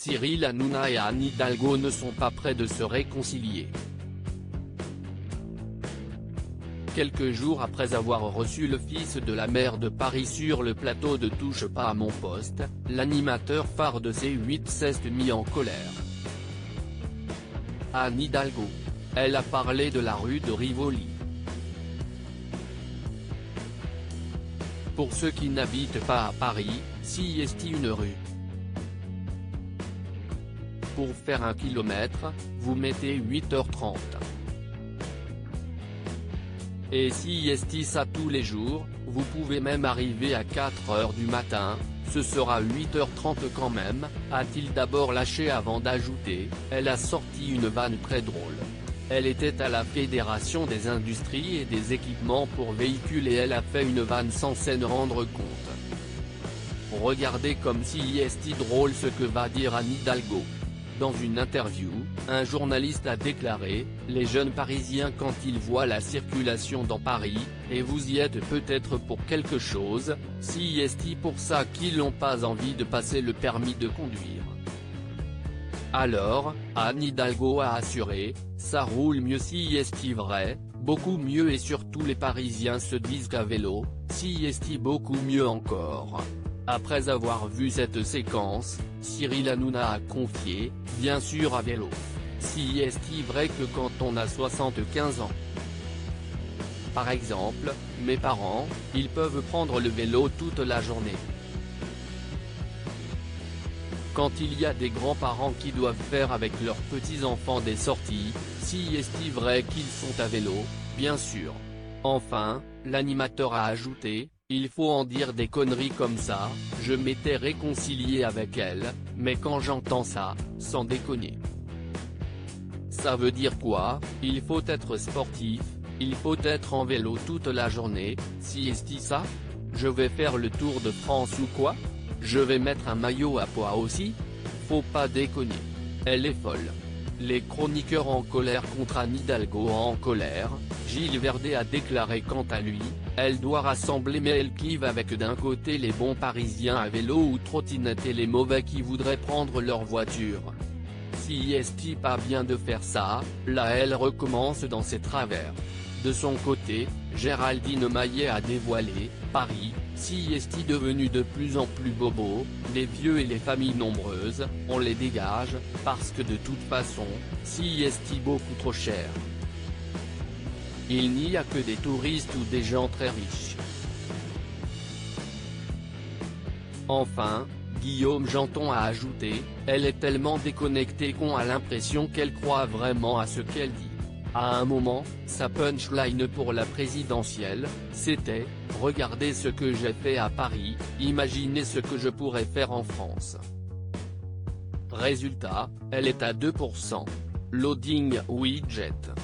Cyril Hanouna et Anne Hidalgo ne sont pas près de se réconcilier. Quelques jours après avoir reçu le fils de la maire de Paris sur le plateau de Touche pas à mon poste, l'animateur phare de C8 s'est mis en colère. Anne Hidalgo. Elle a parlé de la rue de Rivoli. Pour ceux qui n'habitent pas à Paris, si est une rue. Pour faire 1 kilomètre, vous mettez 8h30. Et si est ça tous les jours, vous pouvez même arriver à 4h du matin, ce sera 8h30 quand même, a-t-il d'abord lâché avant d'ajouter, elle a sorti une vanne très drôle. Elle était à la Fédération des industries et des équipements pour véhicules et elle a fait une vanne sans s'en rendre compte. Regardez comme si est drôle ce que va dire Anne Hidalgo. Dans une interview, un journaliste a déclaré « Les jeunes Parisiens quand ils voient la circulation dans Paris, et vous y êtes peut-être pour quelque chose, si est pour ça qu'ils n'ont pas envie de passer le permis de conduire ». Alors, Anne Hidalgo a assuré « Ça roule mieux si est vrai, beaucoup mieux et surtout les Parisiens se disent qu'à vélo, si est beaucoup mieux encore ». Après avoir vu cette séquence, Cyril Hanouna a confié, bien sûr à vélo. Si est vrai que quand on a 75 ans. Par exemple, mes parents, ils peuvent prendre le vélo toute la journée. Quand il y a des grands-parents qui doivent faire avec leurs petits-enfants des sorties, si est vrai qu'ils sont à vélo, bien sûr. Enfin, l'animateur a ajouté, il faut en dire des conneries comme ça, je m'étais réconcilié avec elle, mais quand j'entends ça, sans déconner. Ça veut dire quoi? Il faut être sportif, il faut être en vélo toute la journée, si est ça? Je vais faire le Tour de France ou quoi? Je vais mettre un maillot à poids aussi? Faut pas déconner. Elle est folle. Les chroniqueurs en colère contre Anne Hidalgo en colère, Gilles Verdet a déclaré quant à lui, elle doit rassembler mais elle clive avec d'un côté les bons Parisiens à vélo ou trottinette et les mauvais qui voudraient prendre leur voiture. Si est pas bien de faire ça, là elle recommence dans ses travers. De son côté, Géraldine Maillet a dévoilé, Paris, si est devenu de plus en plus bobo, les vieux et les familles nombreuses, on les dégage, parce que de toute façon, si est beaucoup trop cher. Il n'y a que des touristes ou des gens très riches. Enfin, Guillaume Janton a ajouté, elle est tellement déconnectée qu'on a l'impression qu'elle croit vraiment à ce qu'elle dit. À un moment, sa punchline pour la présidentielle, c'était « Regardez ce que j'ai fait à Paris, imaginez ce que je pourrais faire en France ». Résultat, elle est à 2%. Loading widget.